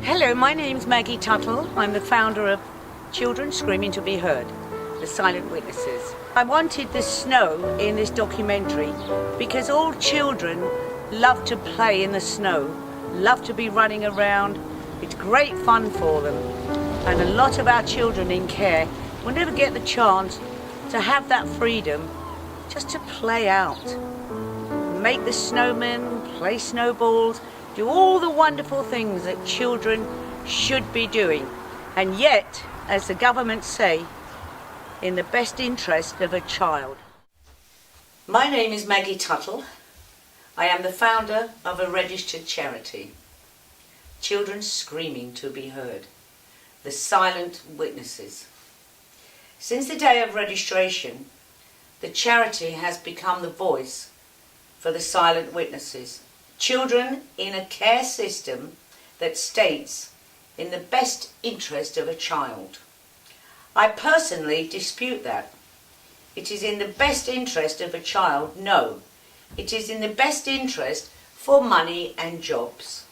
Hello, my name's Maggie Tuttle. I'm the founder of Children Screaming to be Heard, the Silent Witnesses. I wanted the snow in this documentary because all children love to play in the snow, love to be running around. It's great fun for them. And a lot of our children in care will never get the chance to have that freedom just to play out. Make the snowmen, play snowballs, do all the wonderful things that children should be doing. And yet, as the government say, in the best interest of a child. My name is Maggie Tuttle. I am the founder of a registered charity, Children Screaming to be Heard, the Silent Witnesses. Since the day of registration, the charity has become the voice for the silent witnesses. Children in a care system that states in the best interest of a child. I personally dispute that. It is in the best interest of a child, no. It is in the best interest for money and jobs.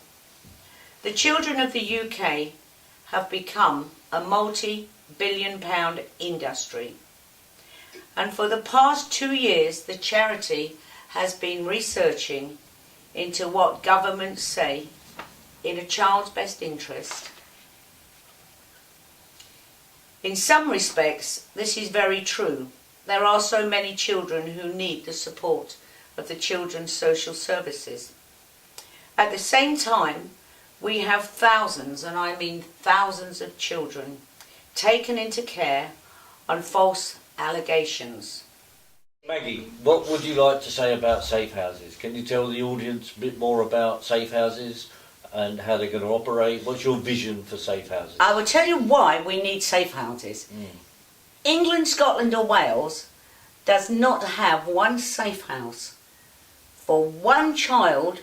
The children of the UK have become a multi-billion-pound industry. And for the past 2 years, the charity has been researching into what governments say in a child's best interest. In some respects, this is very true. There are so many children who need the support of the Children's Social Services. At the same time, we have thousands, and I mean thousands of children, taken into care on false allegations. Maggie, what would you like to say about safe houses? Can you tell the audience a bit more about safe houses and how they're going to operate? What's your vision for safe houses? I will tell you why we need safe houses. England, Scotland or Wales does not have one safe house for one child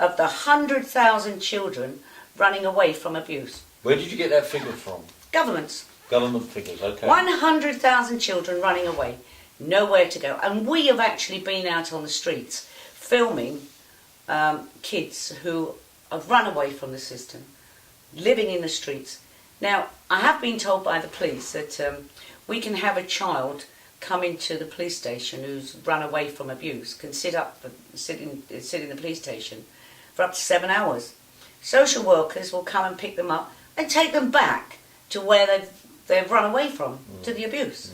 of the 100,000 children running away from abuse. Where did you get that figure from? Governments. Government figures, okay. 100,000 children running away, nowhere to go. And we have actually been out on the streets filming kids who have run away from the system, living in the streets. Now, I have been told by the police that we can have a child come into the police station who's run away from abuse, can sit in the police station for up to 7 hours. Social workers will come and pick them up and take them back to where they've run away from, to the abuse.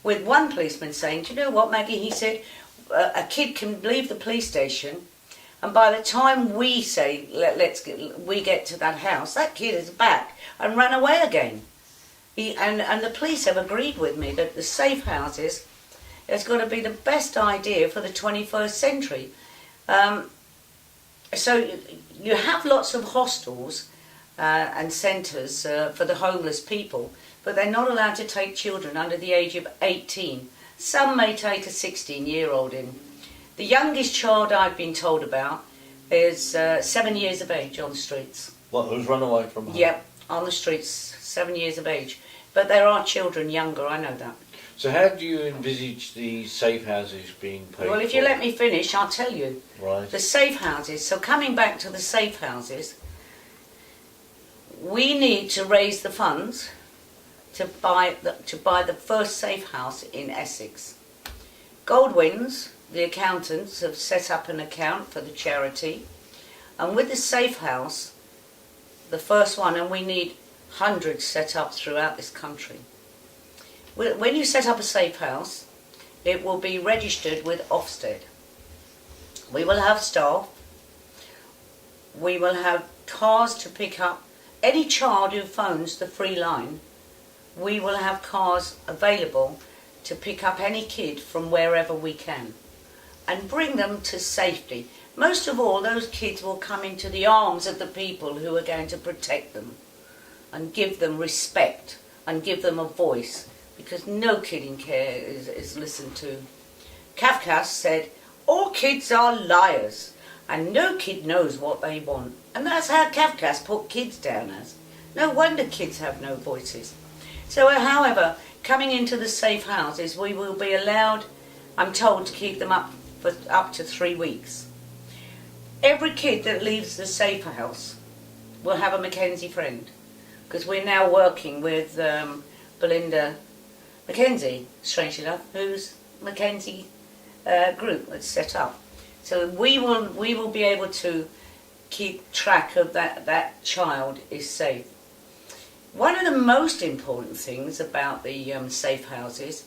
With one policeman saying, do you know what, Maggie, he said, a kid can leave the police station and by the time we say, we get to that house, that kid is back and ran away again. And the police have agreed with me that the safe houses has got to be the best idea for the 21st century. So you have lots of hostels and centres for the homeless people, but they're not allowed to take children under the age of 18. Some may take a 16-year-old in. The youngest child I've been told about is 7 years of age on the streets. What, who's run away from home? Yep, on the streets, 7 years of age. But there are children younger, I know that. So how do you envisage these safe houses being paid for? Well, if you let me finish, I'll tell you. Right. The safe houses, so coming back to the safe houses, we need to raise the funds to buy the first safe house in Essex. Goldwyn's, the accountants, have set up an account for the charity, and with the safe house, the first one, and we need hundreds set up throughout this country. When you set up a safe house, it will be registered with Ofsted. We will have staff, we will have cars to pick up any child who phones the free line. We will have cars available to pick up any kid from wherever we can and bring them to safety. Most of all, those kids will come into the arms of the people who are going to protect them and give them respect and give them a voice, because no kid in care is listened to. Kafka said, all kids are liars and no kid knows what they want. And that's how Kafka put kids down as. No wonder kids have no voices. So, however, coming into the safe houses, we will be allowed, I'm told, to keep them up for up to 3 weeks. Every kid that leaves the safe house will have a Mackenzie friend, because we're now working with Belinda Mackenzie, strangely enough, whose Mackenzie group that's set up. So we will be able to keep track of that child is safe. One of the most important things about the safe houses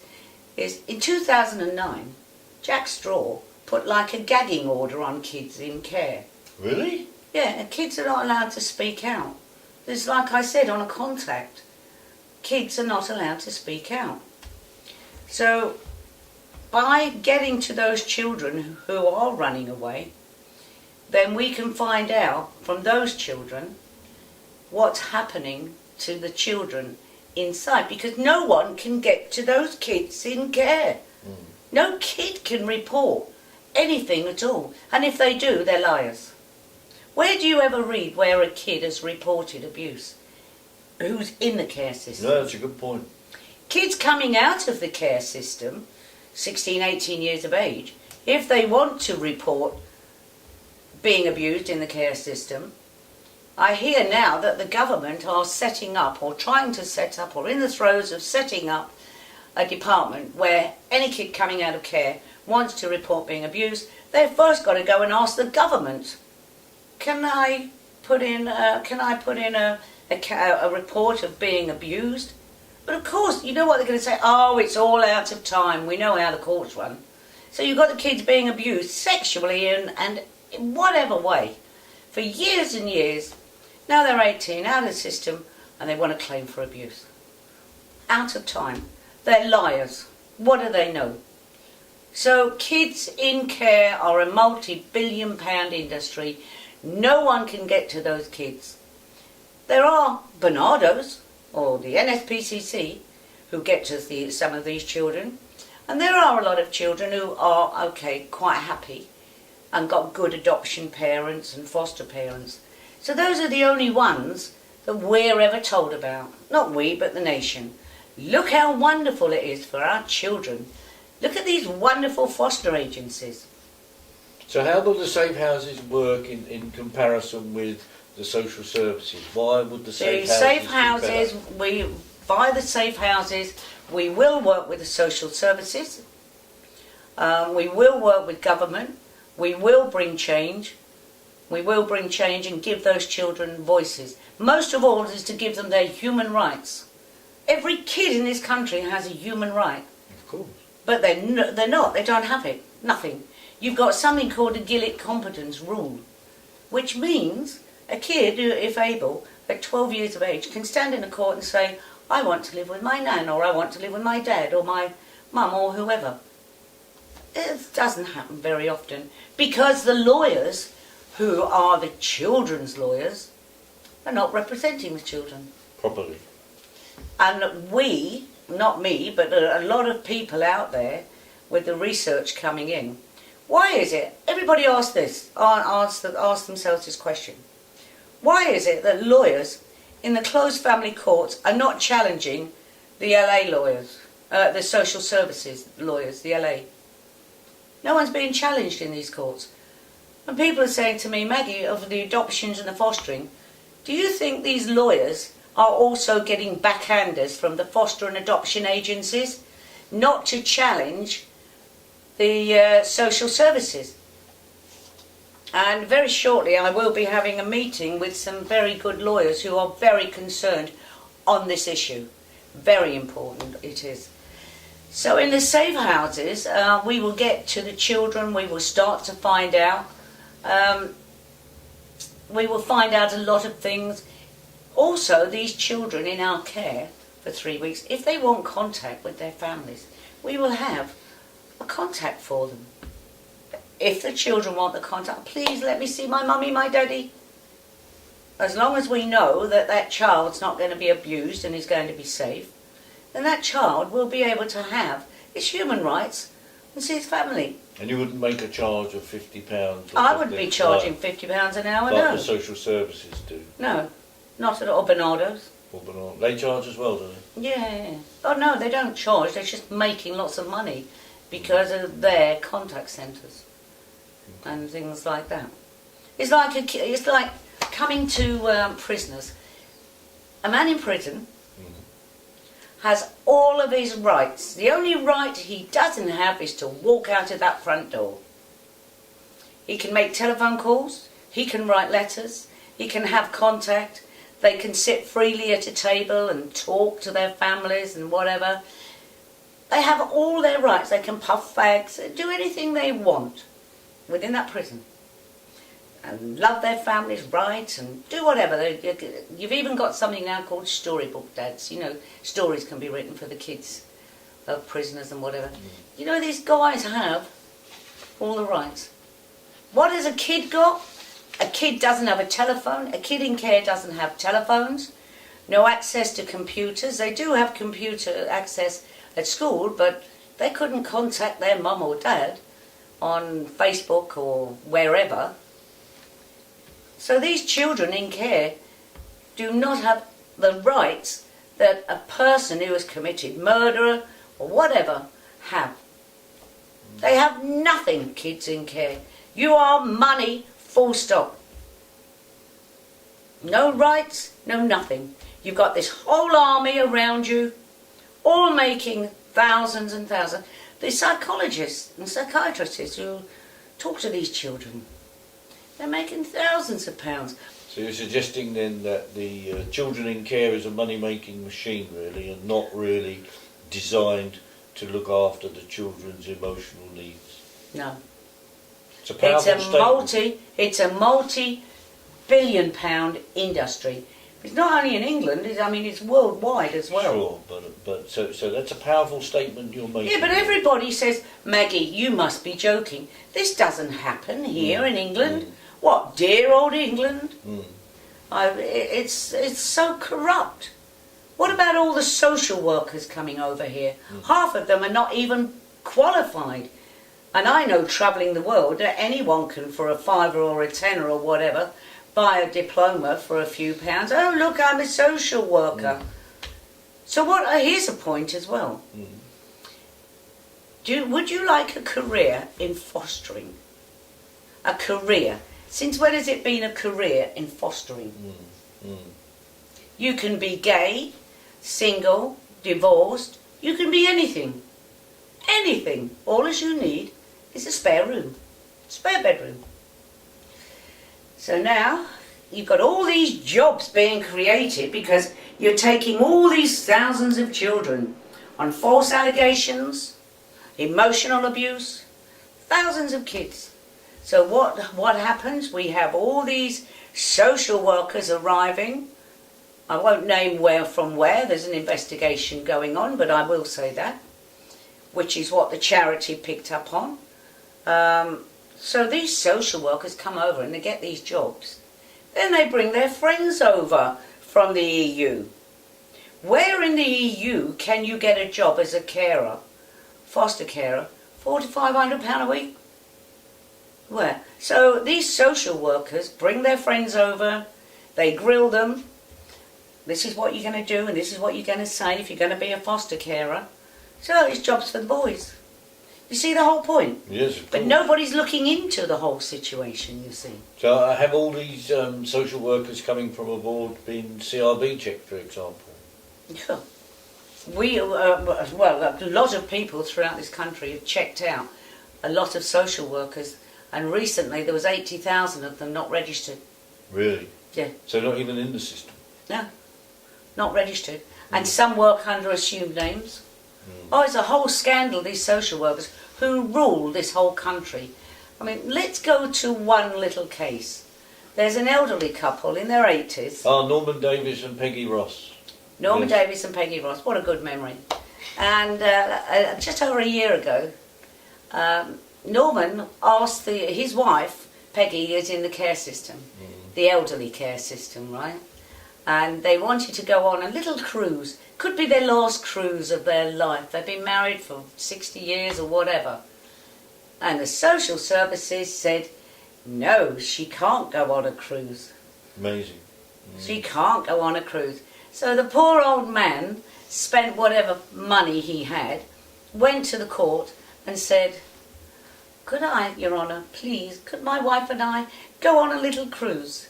is in 2009, Jack Straw put like a gagging order on kids in care. Really? Yeah, and kids are not allowed to speak out. There's, like I said, on a contact, kids are not allowed to speak out. So by getting to those children who are running away, then we can find out from those children what's happening to the children inside, because no one can get to those kids in care. No kid can report anything at all, and if they do, they're liars. Where do you ever read where a kid has reported abuse who's in the care system? No, that's a good point. Kids coming out of the care system, 16, 18 years of age, if they want to report being abused in the care system, I hear now that the government are setting up, or trying to set up, or in the throes of setting up a department where any kid coming out of care wants to report being abused, they've first got to go and ask the government, can I put in a report of being abused? But of course, you know what they're going to say? Oh, it's all out of time. We know how the courts run. So you've got the kids being abused sexually and in whatever way for years and years. Now they're 18, out of the system, and they want to claim for abuse. Out of time. They're liars. What do they know? So kids in care are a multi-billion-pound industry. No one can get to those kids. There are Bernardos, or the NSPCC, who get to some of these children. And there are a lot of children who are, okay, quite happy and got good adoption parents and foster parents. So those are the only ones that we're ever told about. Not we, but the nation. Look how wonderful it is for our children. Look at these wonderful foster agencies. So how will the safe houses work in comparison with the social services? Why would the safe houses be better? By the safe houses, we will work with the social services. We will work with government. We will bring change. We will bring change and give those children voices. Most of all is to give them their human rights. Every kid in this country has a human right. Of course. But they're not. They don't have it. Nothing. You've got something called the Gillett competence rule, which means a kid, if able, at 12 years of age, can stand in a court and say, I want to live with my nan, or I want to live with my dad, or my mum, or whoever. It doesn't happen very often, because the lawyers, who are the children's lawyers, are not representing the children. Properly. And we, not me, but a lot of people out there, with the research coming in, why is it, everybody ask themselves this question, why is it that lawyers in the closed family courts are not challenging the LA lawyers, the social services lawyers, the LA? No one's being challenged in these courts. And people are saying to me, Maggie, of the adoptions and the fostering, do you think these lawyers are also getting backhanders from the foster and adoption agencies not to challenge the social services? And very shortly I will be having a meeting with some very good lawyers who are very concerned on this issue. Very important it is. So in the safe houses, we will get to the children, we will start to find out. We will find out a lot of things. Also, these children in our care for 3 weeks, if they want contact with their families, we will have a contact for them. If the children want the contact, please let me see my mummy, my daddy. As long as we know that that child's not going to be abused and is going to be safe, then that child will be able to have his human rights and see his family. And you wouldn't make a charge of £50? I wouldn't be charging £50 an hour, like no. the social services do? No, not at all. Bernardo's. They charge as well, do they? Yeah. Oh no, they don't charge. They're just making lots of money because of their contact centres and things like that. It's like coming to prisoners. A man in prison has all of his rights. The only right he doesn't have is to walk out of that front door. He can make telephone calls, he can write letters, he can have contact, they can sit freely at a table and talk to their families and whatever. They have all their rights. They can puff fags, do anything they want within that prison. And love their families, write and do whatever. You've even got something now called storybook dads. You know, stories can be written for the kids of prisoners and whatever. You know, these guys have all the rights. What has a kid got? A kid doesn't have a telephone. A kid in care doesn't have telephones. No access to computers. They do have computer access at school, but they couldn't contact their mum or dad on Facebook or wherever. So these children in care do not have the rights that a person who has committed murder or whatever have. They have nothing, kids in care. You are money, full stop. No rights, no nothing. You've got this whole army around you, all making thousands and thousands. The psychologists and psychiatrists who talk to these children, they're making thousands of pounds. So you're suggesting then that the children in care is a money-making machine, really, and not really designed to look after the children's emotional needs? No. It's a powerful statement. It's a multi-billion pound industry. It's not only in England, it's worldwide as well. Sure, but so that's a powerful statement you're making. Yeah, but everybody says, Maggie, you must be joking. This doesn't happen here in England. What, dear old England? It's so corrupt. What about all the social workers coming over here? Half of them are not even qualified. And I know, travelling the world, that anyone can, for a £5 or a £10 or whatever, buy a diploma for a few pounds. Oh, look, I'm a social worker. So here's a point as well. Would you like a career in fostering? A career. Since when has it been a career in fostering? You can be gay, single, divorced. You can be anything. Anything. All as you need is a spare room. Spare bedroom. So now you've got all these jobs being created because you're taking all these thousands of children on false allegations, emotional abuse, thousands of kids. So what happens? We have all these social workers arriving. I won't name where from where. There's an investigation going on, but I will say that, which is what the charity picked up on. So these social workers come over and they get these jobs. Then they bring their friends over from the EU. Where in the EU can you get a job as a carer, foster carer, £400 to £500 a week? Where? So these social workers bring their friends over, they grill them. This is what you're going to do and this is what you're going to say if you're going to be a foster carer. So it's jobs for the boys. You see the whole point? Yes, of course. But nobody's looking into the whole situation, you see. So have all these social workers coming from abroad been CRB checked, for example? Yeah. A lot of people throughout this country have checked out a lot of social workers, and recently there was 80,000 of them not registered. Really? Yeah. So not even in the system? No, not registered. And some work under assumed names. Oh, it's a whole scandal, these social workers who rule this whole country. I mean, let's go to one little case. There's an elderly couple in their 80s. Oh, Norman Davis and Peggy Ross. Norman Davis and Peggy Ross, what a good memory. And just over a year ago, Norman asked his wife, Peggy, is in the care system, the elderly care system, right? And they wanted to go on a little cruise. Could be their last cruise of their life. They've been married for 60 years or whatever. And the social services said, no, she can't go on a cruise. Amazing. She can't go on a cruise. So the poor old man spent whatever money he had, went to the court and said, could I, Your Honour, please, could my wife and I go on a little cruise?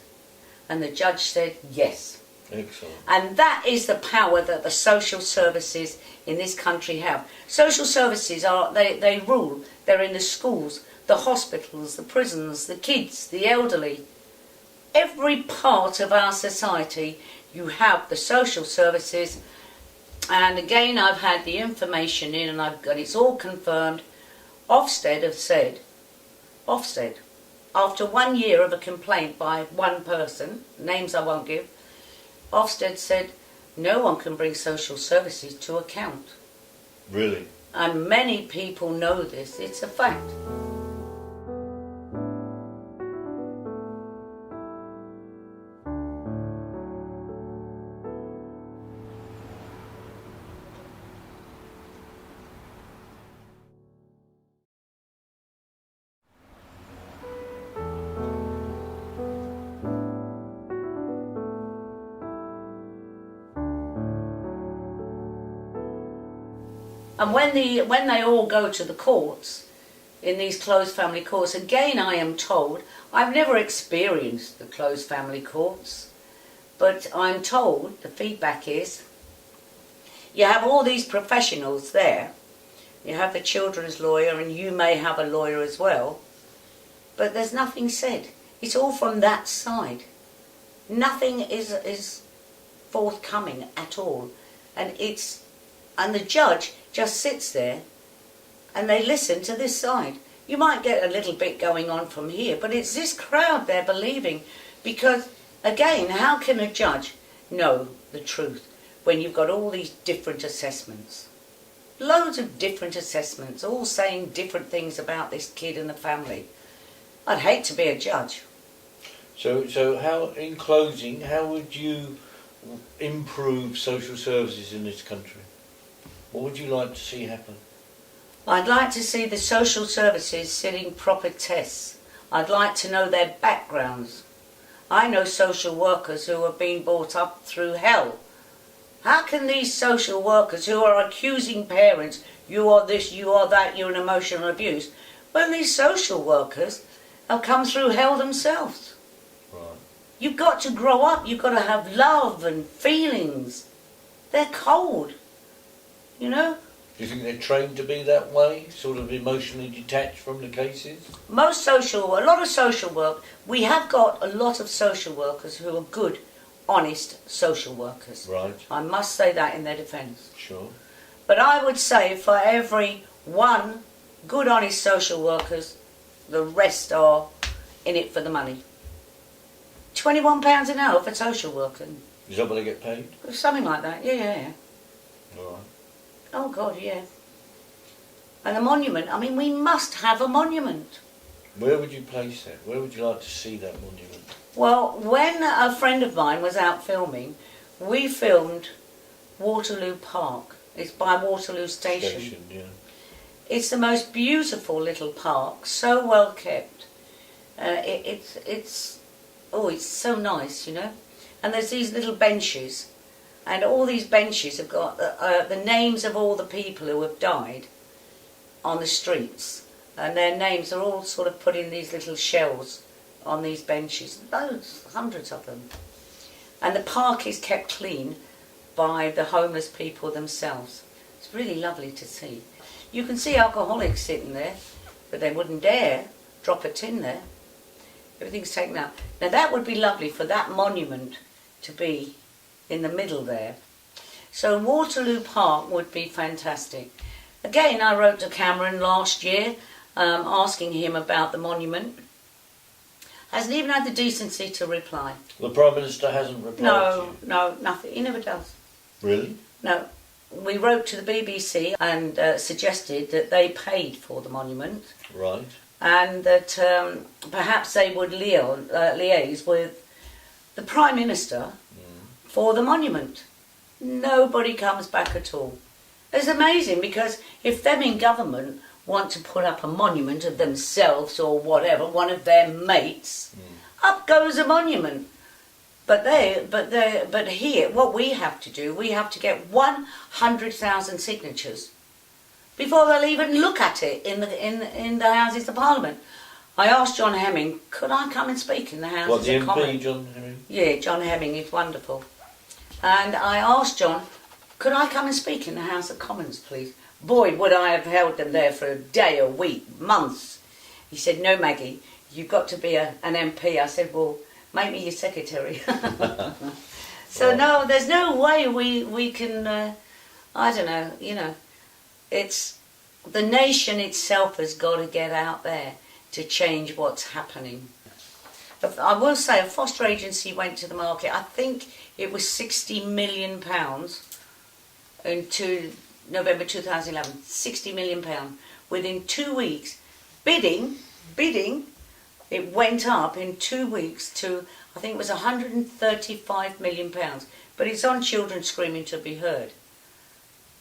And the judge said yes. Excellent. And that is the power that the social services in this country have. Social services they rule. They're in the schools, the hospitals, the prisons, the kids, the elderly. Every part of our society, you have the social services. And again, I've had the information in, and I've got it's all confirmed. Ofsted have said, Ofsted, after 1 year of a complaint by one person, names I won't give, Ofsted said no one can bring social services to account. Really? And many people know this. It's a fact. And when they all go to the courts, in these closed family courts, again I am told, I've never experienced the closed family courts, but I'm told, the feedback is, you have all these professionals there, you have the children's lawyer and you may have a lawyer as well, but there's nothing said. It's all from that side. Nothing is forthcoming at all. And the judge just sits there and they listen to this side. You might get a little bit going on from here, but it's this crowd they're believing, because again, how can a judge know the truth when you've got all these different assessments? Loads of different assessments, all saying different things about this kid and the family. I'd hate to be a judge. So how, in closing, how would you improve social services in this country? What would you like to see happen? I'd like to see the social services sitting proper tests. I'd like to know their backgrounds. I know social workers who have been brought up through hell. How can these social workers who are accusing parents, you are this, you are that, you're an emotional abuse, when these social workers have come through hell themselves? Right. You've got to grow up, you've got to have love and feelings. They're cold. You know? Do you think they're trained to be that way, sort of emotionally detached from the cases? A lot of social work, we have got a lot of social workers who are good, honest social workers. Right. I must say that in their defence. Sure. But I would say for every one good, honest social workers, the rest are in it for the money. £21 an hour for social work. Is that what they get paid? Something like that, yeah. All right. Oh God, yeah. And a monument, I mean, we must have a monument. Where would you place that? Where would you like to see that monument? Well, when a friend of mine was out filming, we filmed Waterloo Park. It's by Waterloo Station. Yeah. It's the most beautiful little park, so well kept. It's so nice, you know. And there's these little benches. And all these benches have got the names of all the people who have died on the streets. And their names are all sort of put in these little shells on these benches. Loads, hundreds of them. And the park is kept clean by the homeless people themselves. It's really lovely to see. You can see alcoholics sitting there, but they wouldn't dare drop a tin there. Everything's taken out. Now that would be lovely for that monument to be in the middle there. So Waterloo Park would be fantastic. Again, I wrote to Cameron last year asking him about the monument. Hasn't even had the decency to reply. The Prime Minister hasn't replied to you? No, nothing. He never does. Really? No. We wrote to the BBC and suggested that they paid for the monument. Right. And that perhaps they would liaise with the Prime Minister for the monument. Nobody comes back at all. It's amazing, because if them in government want to put up a monument of themselves or whatever, one of their mates, up goes a monument. But here, what we have to do, we have to get 100,000 signatures before they'll even look at it in the Houses of Parliament. I asked John Hemming, could I come and speak in the House What, the of MP, Commons? John Hemming? Yeah, John Hemming is wonderful. And I asked John, could I come and speak in the House of Commons, please? Boy, would I have held them there for a day, a week, months. He said, no, Maggie, you've got to be an MP. I said, well, make me your secretary. So no, there's no way we can, I don't know, you know, it's, the nation itself has got to get out there to change what's happening. I will say a foster agency went to the market, I think it was £60 million into November 2011, £60 million. Within 2 weeks, bidding, it went up in 2 weeks to, I think it was £135 million. But it's on Childrenscreaming to be heard.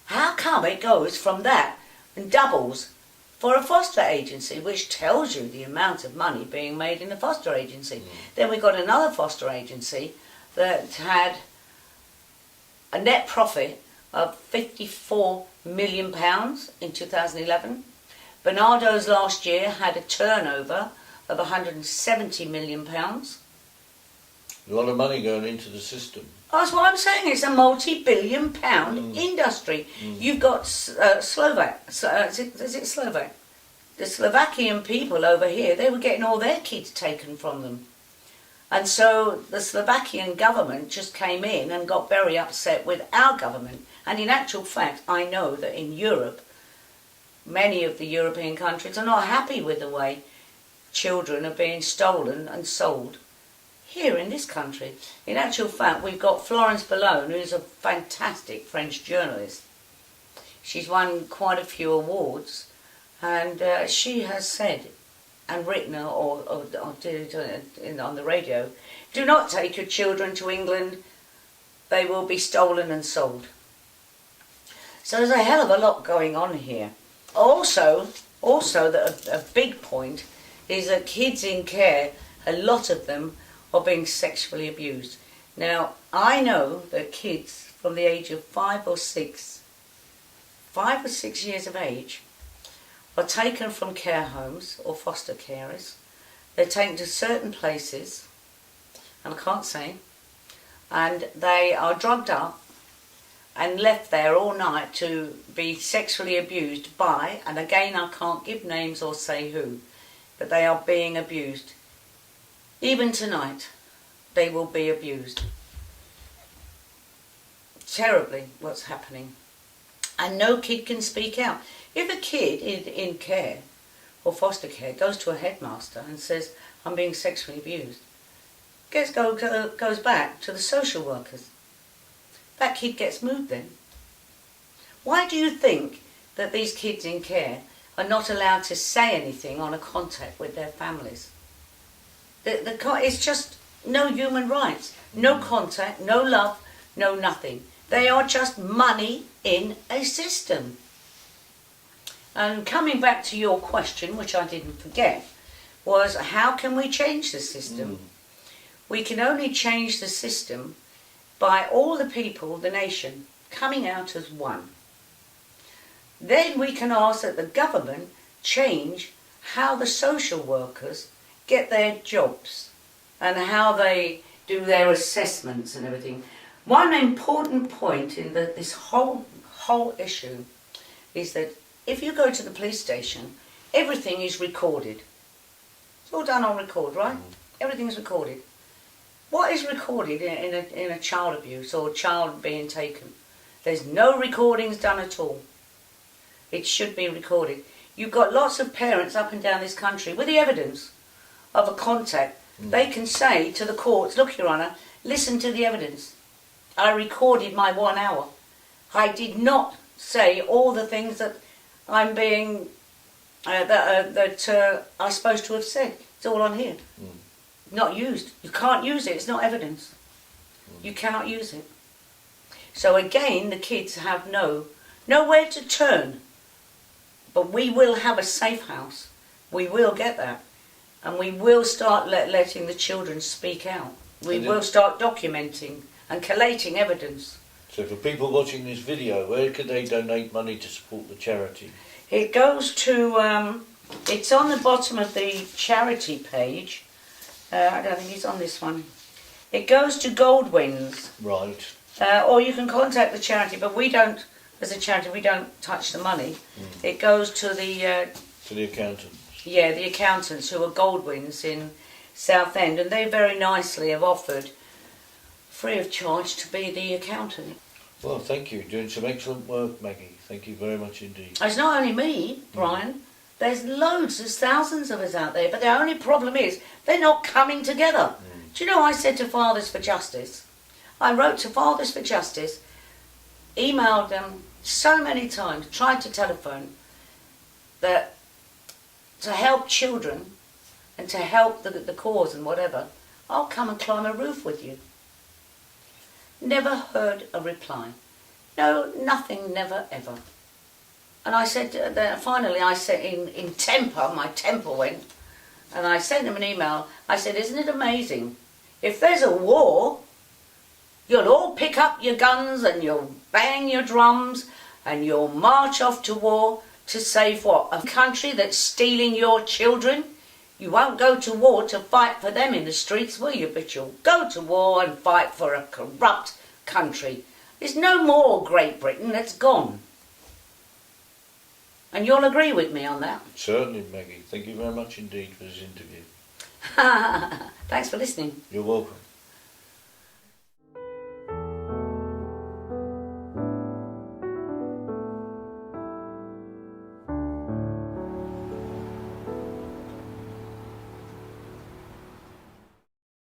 How come it goes from that and doubles for a foster agency, which tells you the amount of money being made in the foster agency? Then we got another foster agency that had a net profit of £54 million in 2011. Bernardo's last year had a turnover of £170 million. A lot of money going into the system. That's what I'm saying. It's a multi-billion pound industry. You've got Slovak. Is it Slovak? The Slovakian people over here, they were getting all their kids taken from them. And so the Slovakian government just came in and got very upset with our government. And in actual fact, I know that in Europe, many of the European countries are not happy with the way children are being stolen and sold here in this country. In actual fact, we've got Florence Bellone, who's a fantastic French journalist. She's won quite a few awards, and she has said and written or did it on the radio, do not take your children to England, they will be stolen and sold. So there's a hell of a lot going on here. Also a big point is that kids in care, a lot of them are being sexually abused. Now, I know that kids from the age of 5 or 6 years of age are taken from care homes or foster carers. They're taken to certain places, and I can't say, and they are drugged up and left there all night to be sexually abused by, and again I can't give names or say who, but they are being abused. Even tonight, they will be abused. Terribly what's happening. And no kid can speak out. If a kid in care or foster care goes to a headmaster and says, I'm being sexually abused, goes back to the social workers. That kid gets moved then. Why do you think that these kids in care are not allowed to say anything on a contact with their families? It's just no human rights, no contact, no love, no nothing. They are just money in a system. And coming back to your question, which I didn't forget, was how can we change the system? We can only change the system by all the people, the nation, coming out as one. Then we can ask that the government change how the social workers get their jobs and how they do their assessments and everything. One important point in this whole issue is that if you go to the police station, everything is recorded. It's all done on record, right? Everything is recorded. What is recorded in a child abuse or a child being taken? There's no recordings done at all. It should be recorded. You've got lots of parents up and down this country with the evidence of a contact. They can say to the courts, look, Your Honour, listen to the evidence. I recorded my 1 hour. I did not say all the things that I'm being, that I'm supposed to have said. It's all on here. Not used. You can't use it. It's not evidence. You cannot use it. So again, the kids have nowhere to turn. But we will have a safe house. We will get that. And we will start letting the children speak out. We will start documenting and collating evidence. So for people watching this video, where could they donate money to support the charity? It goes to It's on the bottom of the charity page. I don't think it's on this one. It goes to Goldwins. Right. Or you can contact the charity, but we don't, as a charity, we don't touch the money. It goes to the... to the accountants. Yeah, the accountants who are Goldwins in Southend, and they very nicely have offered, free of charge, to be the accountant. Well, thank you. You're doing some excellent work, Maggie. Thank you very much indeed. It's not only me, Brian. There's loads, there's thousands of us out there, but the only problem is they're not coming together. Do you know, I said to Fathers for Justice, I wrote to Fathers for Justice, emailed them so many times, tried to telephone, that to help children and to help the cause and whatever, I'll come and climb a roof with you. Never heard a reply. No, nothing, never, ever. And I said, finally I said, in temper, my temper went, and I sent them an email. I said, isn't it amazing? If there's a war, you'll all pick up your guns and you'll bang your drums and you'll march off to war to save what? A country that's stealing your children? You won't go to war to fight for them in the streets, will you? But you'll go to war and fight for a corrupt country. There's no more Great Britain, that's gone. And you'll agree with me on that? Certainly, Maggie. Thank you very much indeed for this interview. Thanks for listening. You're welcome.